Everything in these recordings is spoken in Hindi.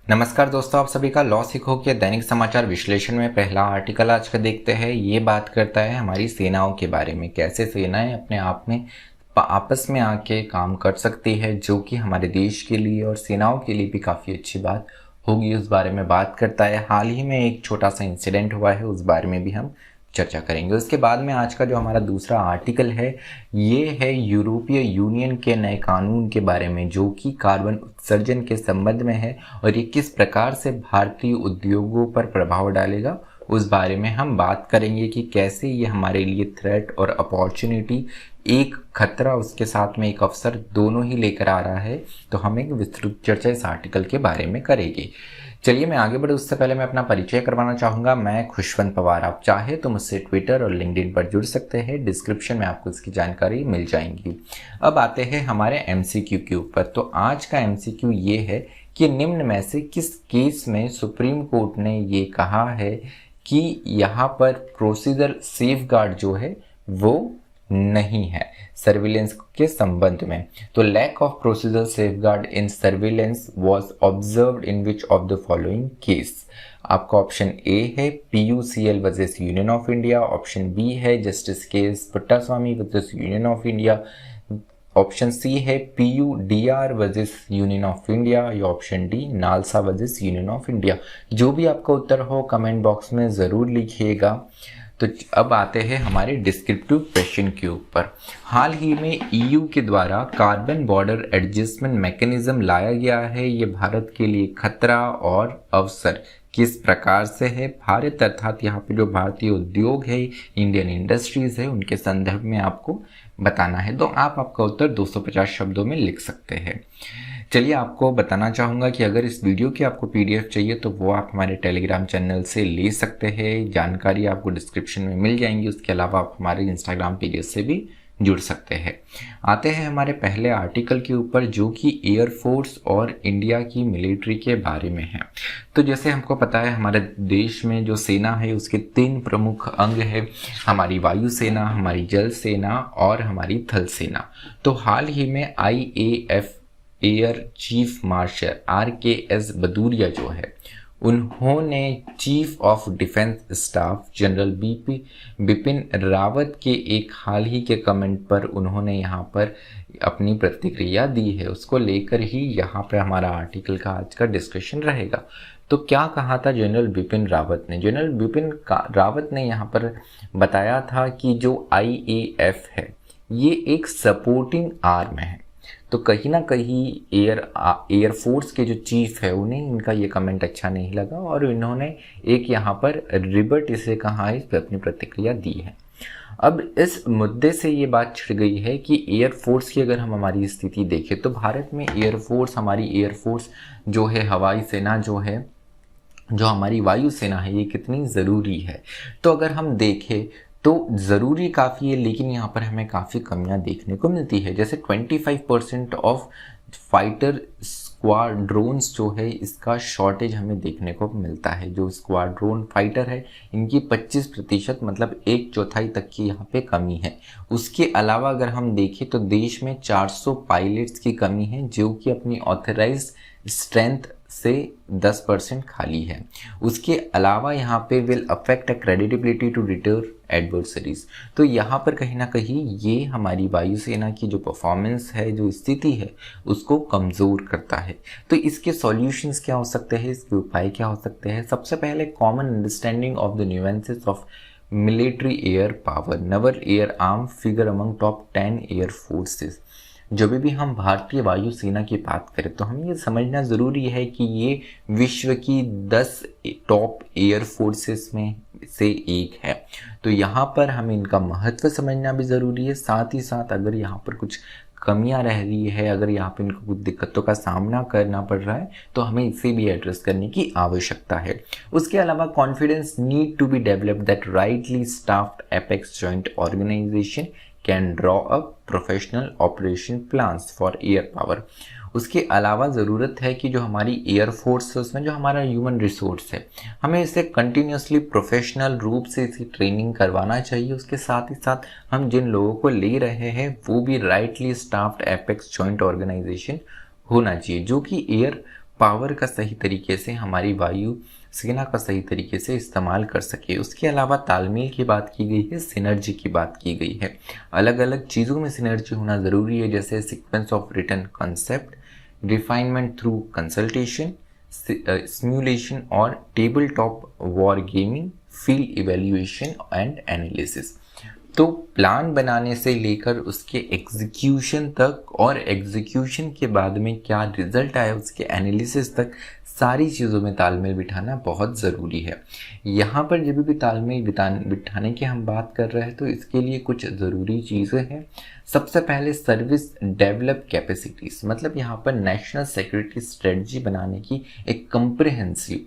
नमस्कार दोस्तों, आप सभी का लॉ सीखो के दैनिक समाचार विश्लेषण में पहला आर्टिकल आज का देखते हैं। ये बात करता है हमारी सेनाओं के बारे में, कैसे सेनाएं अपने आप में आपस में आके काम कर सकती है, जो कि हमारे देश के लिए और सेनाओं के लिए भी काफ़ी अच्छी बात होगी। उस बारे में बात करता है। हाल ही में एक छोटा सा इंसिडेंट हुआ है, उस बारे में भी हम चर्चा करेंगे। उसके बाद में आज का जो हमारा दूसरा आर्टिकल है, ये है यूरोपीय यूनियन के नए कानून के बारे में, जो कि कार्बन उत्सर्जन के संबंध में है और ये किस प्रकार से भारतीय उद्योगों पर प्रभाव डालेगा, उस बारे में हम बात करेंगे कि कैसे ये हमारे लिए थ्रेट और अपॉर्चुनिटी, एक खतरा उसके साथ में एक अवसर दोनों ही लेकर आ रहा है। तो हम एक विस्तृत चर्चा इस आर्टिकल के बारे में करेंगे। चलिए मैं आगे बढ़े उससे पहले मैं अपना परिचय करवाना चाहूँगा। मैं खुशवंत पवार। आप चाहे तो मुझसे ट्विटर और लिंक्डइन पर जुड़ सकते हैं, डिस्क्रिप्शन में आपको इसकी जानकारी मिल जाएगी। अब आते हैं हमारे एमसीक्यू के ऊपर। तो आज का एमसीक्यू ये है कि निम्न में से किस केस में सुप्रीम कोर्ट ने ये कहा है कि यहाँ पर प्रोसीजर सेफगार्ड जो है वो नहीं है सर्विलेंस के संबंध में। तो lack of procedure safeguard in surveillance was observed in which of the following case. आपका ऑप्शन ए है PUCL versus Union of India, option B है justice case Puttaswamy versus Union of India, option C है PUDR versus Union of India, या option D NALSA versus Union of India. जो भी आपका उत्तर हो कमेंट बॉक्स में ज़रूर लिखिएगा। तो अब आते हैं हमारे डिस्क्रिप्टिव क्वेश्चन के ऊपर। हाल ही में EU के द्वारा कार्बन बॉर्डर एडजस्टमेंट मैकेनिज्म लाया गया है। ये भारत के लिए खतरा और अवसर किस प्रकार से है। भारत अर्थात यहाँ पे जो भारतीय उद्योग है, इंडियन इंडस्ट्रीज है, उनके संदर्भ में आपको बताना है। तो आप आपका उत्तर 250 शब्दों में लिख सकते हैं। चलिए आपको बताना चाहूँगा कि अगर इस वीडियो की आपको PDF चाहिए तो वो आप हमारे टेलीग्राम चैनल से ले सकते हैं। जानकारी आपको डिस्क्रिप्शन में मिल जाएंगी। उसके अलावा आप हमारे इंस्टाग्राम पेज से भी जुड़ सकते हैं। आते हैं हमारे पहले आर्टिकल के ऊपर, जो कि एयरफोर्स और इंडिया की मिलिट्री के बारे में है। तो जैसे हमको पता है हमारे देश में जो सेना है उसके 3 प्रमुख अंग है, हमारी वायुसेना, हमारी जल सेना और हमारी थल सेना। तो हाल ही में IAF air chief marshal RKS Bhadauria जो है, उन्होंने chief of defence staff general Bipin Rawat के एक हाल ही के कमेंट पर उन्होंने यहाँ पर अपनी प्रतिक्रिया दी है। उसको लेकर ही यहाँ पर हमारा आर्टिकल का आज का डिस्कशन रहेगा। तो क्या कहा था जनरल बिपिन रावत ने? जनरल बिपिन रावत ने यहाँ पर बताया था कि जो IAF है ये एक सपोर्टिंग आर्म है। तो कहीं ना कहीं एयरफोर्स के जो चीफ है उन्हें इनका ये कमेंट अच्छा नहीं लगा और इन्होंने एक यहाँ पर रिबर्ट इसे कहा है, इस पर अपनी प्रतिक्रिया दी है। अब इस मुद्दे से ये बात छिड़ गई है कि एयरफोर्स की अगर हम हमारी स्थिति देखें तो भारत में एयरफोर्स, हमारी एयरफोर्स जो है, हवाई सेना जो है, जो हमारी वायुसेना है, ये कितनी ज़रूरी है। तो अगर हम देखें तो ज़रूरी काफ़ी है, लेकिन यहाँ पर हमें काफ़ी कमियाँ देखने को मिलती है। जैसे 25% ऑफ फाइटर स्क्वाड्रोन्स जो है, इसका शॉर्टेज हमें देखने को मिलता है। जो स्क्वाड्रोन फाइटर है इनकी 25% मतलब 1/4 तक की यहाँ पे कमी है। उसके अलावा अगर हम देखें तो देश में 400 पायलट्स की कमी है, जो कि अपनी ऑथराइज्ड स्ट्रेंथ से 10% खाली है। उसके अलावा यहाँ पे will affect credibility to deter adversaries. तो यहाँ पर कहीं ना कहीं ये हमारी वायुसेना की जो परफॉर्मेंस है, जो स्थिति है, उसको कमज़ोर करता है। तो इसके सॉल्यूशंस क्या हो सकते हैं, इसके उपाय क्या हो सकते हैं? सबसे पहले common understanding of the nuances of military air power, nor air arm figure among top 10 air forces. जब भी हम भारतीय वायुसेना की बात करें तो हमें ये समझना ज़रूरी है कि ये विश्व की 10 टॉप एयर फोर्सेस में से एक है। तो यहाँ पर हमें इनका महत्व समझना भी ज़रूरी है। साथ ही साथ अगर यहाँ पर कुछ कमियां रह रही है, अगर यहाँ पे इनको कुछ दिक्कतों का सामना करना पड़ रहा है, तो हमें इसे भी एड्रेस करने की आवश्यकता है। उसके अलावा confidence need to be developed that rightly staffed apex joint organisation can draw up professional operation plans for air power. उसके अलावा ज़रूरत है कि जो हमारी एयरफोर्स है उसमें जो हमारा ह्यूमन रिसोर्स है, हमें इसे कंटिन्यूसली प्रोफेशनल रूप से इसकी ट्रेनिंग करवाना चाहिए। उसके साथ ही साथ हम जिन लोगों को ले रहे हैं वो भी rightly staffed apex joint organisation होना चाहिए, जो कि एयर पावर का सही तरीके से, हमारी वायु सेना का सही तरीके से इस्तेमाल कर सके। उसके अलावा तालमेल की बात की गई है, सिनर्जी की बात की गई है। अलग अलग चीज़ों में सिनर्जी होना ज़रूरी है, जैसे sequence of written concept, refinement through consultation, simulation और table top war gaming, field evaluation and analysis. तो प्लान बनाने से लेकर उसके एग्जीक्यूशन तक और एग्जीक्यूशन के बाद में क्या रिजल्ट आया उसके एनालिसिस तक, सारी चीज़ों में तालमेल बिठाना बहुत ज़रूरी है। यहाँ पर जब भी तालमेल बिठाने की हम बात कर रहे हैं तो इसके लिए कुछ ज़रूरी चीज़ें हैं। सबसे पहले सर्विस डेवलप कैपेसिटीज़, मतलब यहाँ पर नेशनल सिक्योरिटी स्ट्रेटजी बनाने की एक कंप्रिहेंसिव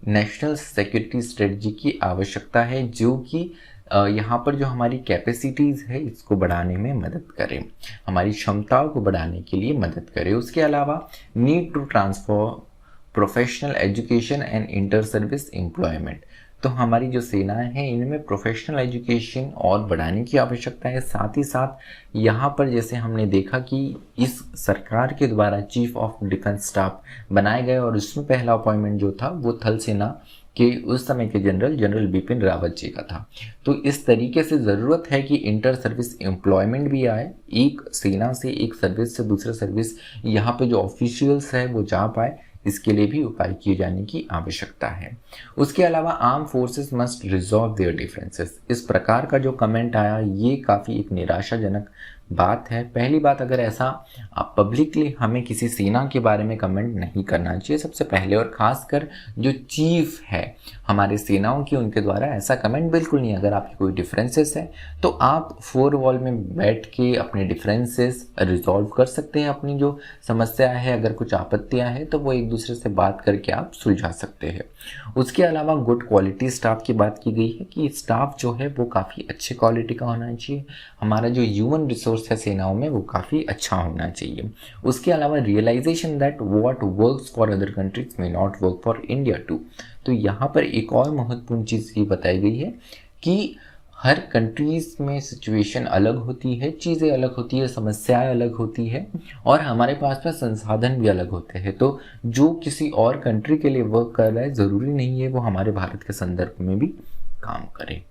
नेशनल सिक्योरिटी स्ट्रेटजी की आवश्यकता है, जो कि यहाँ पर जो हमारी कैपेसिटीज़ है इसको बढ़ाने में मदद करें, हमारी क्षमताओं को बढ़ाने के लिए मदद करें। उसके अलावा need to transform professional education and inter service employment, तो हमारी जो सेनाएं हैं इनमें प्रोफेशनल एजुकेशन और बढ़ाने की आवश्यकता है। साथ ही साथ यहाँ पर जैसे हमने देखा कि इस सरकार के द्वारा चीफ ऑफ डिफेंस स्टाफ बनाए गए और उसमें पहला अपॉइंटमेंट जो था वो थल सेना कि उस समय के जनरल बिपिन रावत जी का था। तो इस तरीके से ज़रूरत है कि इंटर सर्विस एम्प्लॉयमेंट भी आए, एक सेना से एक सर्विस से दूसरे सर्विस यहाँ पे जो ऑफिशियल्स है वो जा पाए, इसके लिए भी उपाय किए जाने की आवश्यकता है। उसके अलावा arm forces must resolve there differences, इस प्रकार का जो कमेंट आया ये काफ़ी एक निराशाजनक बात है। पहली बात, अगर ऐसा पब्लिकली हमें किसी सेना के बारे में कमेंट नहीं करना चाहिए सबसे पहले, और ख़ासकर जो चीफ है हमारे सेनाओं की उनके द्वारा ऐसा कमेंट बिल्कुल नहीं। अगर आपकी कोई डिफरेंसेस है तो आप 4 वॉल में बैठ के अपने डिफरेंसेस रिजॉल्व कर सकते हैं। अपनी जो समस्या है, अगर कुछ आपत्तियां हैं तो वो एक दूसरे से बात करके आप सुलझा सकते हैं। उसके अलावा गुड क्वालिटी स्टाफ की बात की गई है कि स्टाफ जो है वो काफ़ी अच्छे क्वालिटी का होना चाहिए, हमारा जो ह्यूमन रिसोर्स है सेनाओं में वो काफ़ी अच्छा होना चाहिए। उसके अलावा realisation that what works for other countries may not work for India too, तो यहाँ पर एक और महत्वपूर्ण चीज़ ये बताई गई है कि हर कंट्रीज़ में सिचुएशन अलग होती है, चीज़ें अलग होती है, समस्याएं अलग होती है और हमारे पास में संसाधन भी अलग होते हैं। तो जो किसी और कंट्री के लिए वर्क कर रहा है ज़रूरी नहीं है वो हमारे भारत के संदर्भ में भी काम करे।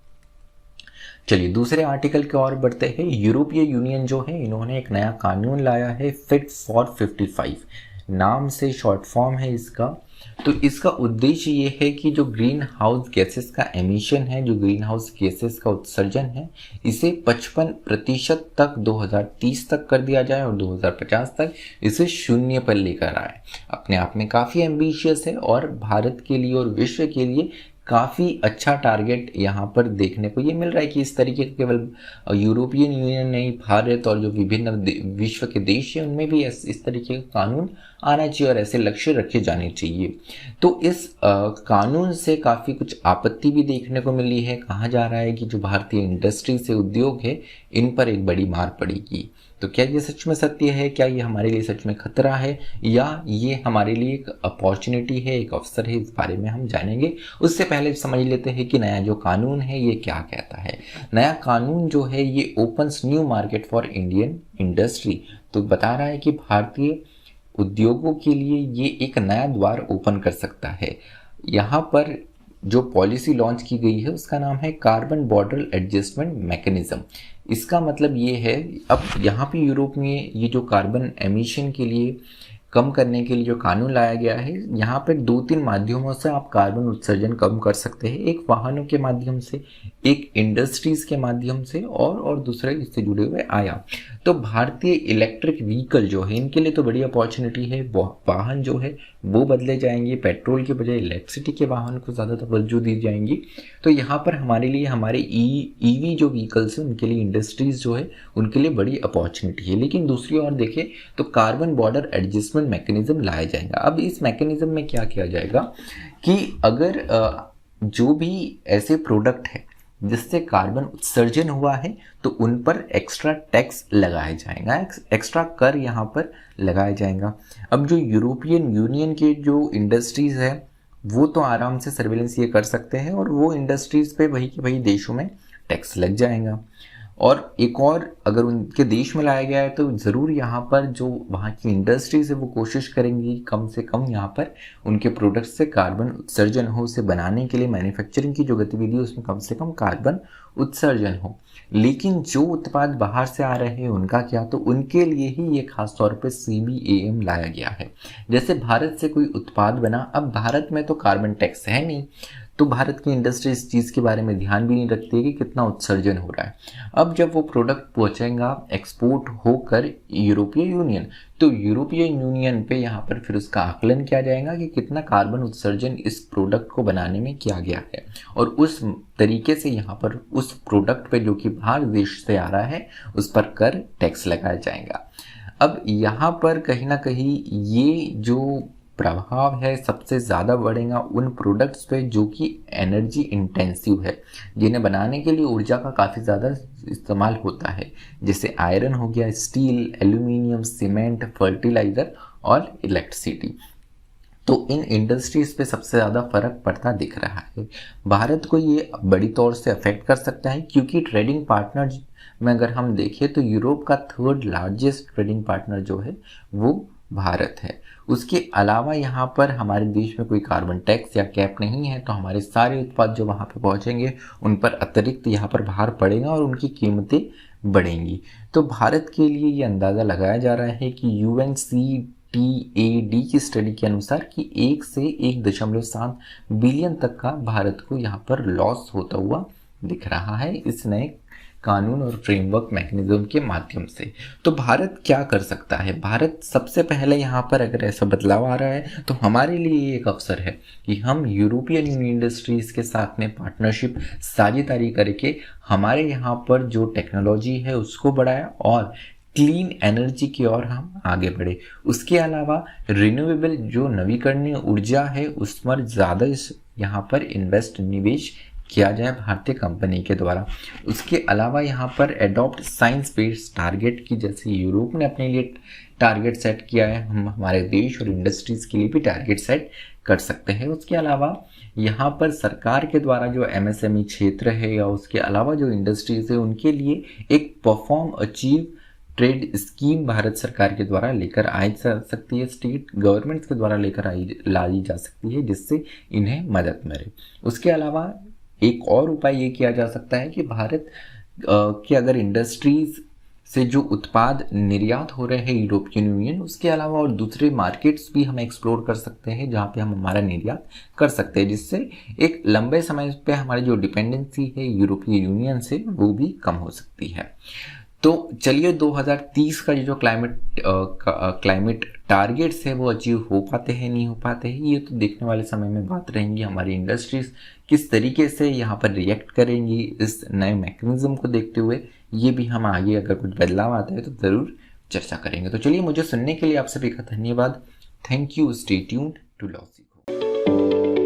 चलिए दूसरे आर्टिकल की ओर बढ़ते हैं। यूरोपीय यूनियन जो है इन्होंने एक नया कानून लाया है, फिट फॉर 55 नाम से शॉर्ट फॉर्म है इसका। तो इसका उद्देश्य ये है कि जो ग्रीन हाउस गैसेस का एमिशन है, जो ग्रीन हाउस गैसेस का उत्सर्जन है, इसे 55% तक 2030 तक कर दिया जाए और 2050 तक इसे 0 पर लेकर आए। अपने आप में काफ़ी एम्बिशियस है और भारत के लिए और विश्व के लिए काफ़ी अच्छा टारगेट यहाँ पर देखने को ये मिल रहा है कि इस तरीके का केवल यूरोपियन यूनियन नहीं, भारत और जो विभिन्न विश्व के देश हैं उनमें भी इस तरीके का कानून आना चाहिए और ऐसे लक्ष्य रखे जाने चाहिए। तो इस कानून से काफ़ी कुछ आपत्ति भी देखने को मिली है। कहा जा रहा है कि जो भारतीय इंडस्ट्री से उद्योग है इन पर एक बड़ी मार पड़ेगी। तो क्या ये सच में सत्य है? क्या ये हमारे लिए सच में खतरा है या ये हमारे लिए एक अपॉर्चुनिटी है, एक अवसर है? इस बारे में हम जानेंगे। उससे पहले समझ लेते हैं कि नया जो कानून है ये क्या कहता है। नया कानून जो है ये opens new market for Indian industry, तो बता रहा है कि भारतीय उद्योगों के लिए ये एक नया द्वार ओपन कर सकता है। यहाँ पर जो पॉलिसी लॉन्च की गई है उसका नाम है कार्बन बॉर्डर एडजस्टमेंट मैकेनिज्म। इसका मतलब ये है, अब यहाँ पे यूरोप में ये जो कार्बन एमिशन के लिए कम करने के लिए जो कानून लाया गया है, यहाँ पर 2-3 माध्यमों से आप कार्बन उत्सर्जन कम कर सकते हैं। एक वाहनों के माध्यम से, एक इंडस्ट्रीज़ के माध्यम से और दूसरे इससे जुड़े हुए आया। तो भारतीय इलेक्ट्रिक व्हीकल जो है इनके लिए तो बड़ी अपॉर्चुनिटी है। वाहन जो है वो बदले जाएंगे, पेट्रोल के बजाय इलेक्ट्रिसिटी के वाहन को ज़्यादा तवज्जो दी जाएंगी। तो यहाँ पर हमारे लिए हमारे ईवी जो व्हीकल्स हैं उनके लिए, इंडस्ट्रीज़ जो है उनके लिए बड़ी अपॉर्चुनिटी है। लेकिन दूसरी ओर देखें तो कार्बन बॉर्डर एडजस्टमेंट मैकेनिज्म लाया जाएगा। अब इस मैकेनिज्म में क्या किया जाएगा कि अगर जो भी ऐसे प्रोडक्ट है जिससे कार्बन उत्सर्जन हुआ है तो उन पर एक्स्ट्रा टैक्स लगाया जाएगा, एक्स्ट्रा कर यहाँ पर लगाया जाएगा। अब जो यूरोपियन यूनियन के जो इंडस्ट्रीज़ है वो तो आराम से सर्विलेंस ये कर सकते हैं और वो इंडस्ट्रीज़ पे वही के वही देशों में टैक्स लग जाएगा। और एक और अगर उनके देश में लाया गया है तो ज़रूर यहाँ पर जो वहाँ की इंडस्ट्रीज है वो कोशिश करेंगी कम से कम यहाँ पर उनके प्रोडक्ट से कार्बन उत्सर्जन हो, उसे बनाने के लिए मैन्युफैक्चरिंग की जो गतिविधि है उसमें कम से कम कार्बन उत्सर्जन हो। लेकिन जो उत्पाद बाहर से आ रहे हैं उनका क्या, तो उनके लिए ही ये खास तौर पे CBAM लाया गया है। जैसे भारत से कोई उत्पाद बना, अब भारत में तो कार्बन टैक्स है नहीं, तो भारत की इंडस्ट्री इस चीज़ के बारे में ध्यान भी नहीं रखती है कि कितना उत्सर्जन हो रहा है। अब जब वो प्रोडक्ट पहुंचेगा एक्सपोर्ट होकर यूरोपीय यूनियन, तो यूरोपीय यूनियन पे यहाँ पर फिर उसका आकलन किया जाएगा कि कितना कार्बन उत्सर्जन इस प्रोडक्ट को बनाने में किया गया है, और उस तरीके से यहाँ पर उस प्रोडक्ट पे जो कि बाहर देश से आ रहा है उस पर कर टैक्स लगाया जाएगा। अब यहाँ पर कहीं ना कहीं ये जो प्रभाव है सबसे ज़्यादा बढ़ेगा उन प्रोडक्ट्स पे जो कि एनर्जी इंटेंसिव है, जिन्हें बनाने के लिए ऊर्जा का काफ़ी ज़्यादा इस्तेमाल होता है, जैसे आयरन हो गया, स्टील, एल्यूमिनियम, सीमेंट, फर्टिलाइज़र और इलेक्ट्रिसिटी। तो इन इंडस्ट्रीज़ पे सबसे ज़्यादा फर्क पड़ता दिख रहा है। भारत को ये बड़ी तौर से अफेक्ट कर सकता है, क्योंकि ट्रेडिंग पार्टनर में अगर हम देखें तो यूरोप का 3rd लार्जेस्ट ट्रेडिंग पार्टनर जो है वो भारत है। उसके अलावा यहाँ पर हमारे देश में कोई कार्बन टैक्स या कैप नहीं है, तो हमारे सारे उत्पाद जो वहाँ पे पहुँचेंगे उन पर अतिरिक्त यहाँ पर भार पड़ेगा और उनकी कीमतें बढ़ेंगी। तो भारत के लिए ये अंदाज़ा लगाया जा रहा है कि UNCTAD की स्टडी के अनुसार कि 1 से 1.7 बिलियन तक का भारत को यहाँ पर लॉस होता हुआ दिख रहा है इस नए कानून और फ्रेमवर्क मैकेनिज्म के माध्यम से। तो भारत क्या कर सकता है? भारत सबसे पहले यहाँ पर अगर ऐसा बदलाव आ रहा है तो हमारे लिए एक अवसर है कि हम यूरोपियन यूनियन इंडस्ट्रीज़ के साथ में पार्टनरशिप साझेदारी करके हमारे यहाँ पर जो टेक्नोलॉजी है उसको बढ़ाया और क्लीन एनर्जी की ओर हम आगे बढ़े। उसके अलावा रिन्यूएबल जो नवीकरणीय ऊर्जा है उस पर ज़्यादा यहाँ पर निवेश किया जाए भारतीय कंपनी के द्वारा। उसके अलावा यहाँ पर एडॉप्ट साइंस बेस्ड टारगेट की, जैसे यूरोप ने अपने लिए टारगेट सेट किया है, हम हमारे देश और इंडस्ट्रीज़ के लिए भी टारगेट सेट कर सकते हैं। उसके अलावा यहाँ पर सरकार के द्वारा जो MSME क्षेत्र है या उसके अलावा जो इंडस्ट्रीज़ है उनके लिए एक perform achieve trade scheme Bharat सरकार के द्वारा लेकर आई जा सकती है, स्टेट गवर्नमेंट्स के द्वारा लेकर लाई जा सकती है, जिससे इन्हें मदद मिले। उसके अलावा एक और उपाय ये किया जा सकता है कि भारत के अगर इंडस्ट्रीज से जो उत्पाद निर्यात हो रहे हैं यूरोपियन यूनियन, उसके अलावा और दूसरे मार्केट्स भी हम एक्सप्लोर कर सकते हैं जहाँ पे हम हमारा निर्यात कर सकते हैं, जिससे एक लंबे समय पे हमारी जो डिपेंडेंसी है यूरोपियन यूनियन से वो भी कम हो सकती है। तो चलिए 2030 का जो क्लाइमेट टारगेट्स है वो अचीव हो पाते हैं नहीं हो पाते हैं, ये तो देखने वाले समय में बात रहेंगी। हमारी इंडस्ट्रीज किस तरीके से यहाँ पर रिएक्ट करेंगी इस नए मैकेनिज्म को देखते हुए, ये भी हम आगे अगर कुछ बदलाव आता है तो ज़रूर चर्चा करेंगे। तो चलिए, मुझे सुनने के लिए आप सभी का धन्यवाद। Thank you. Stay tuned to Law सीखो।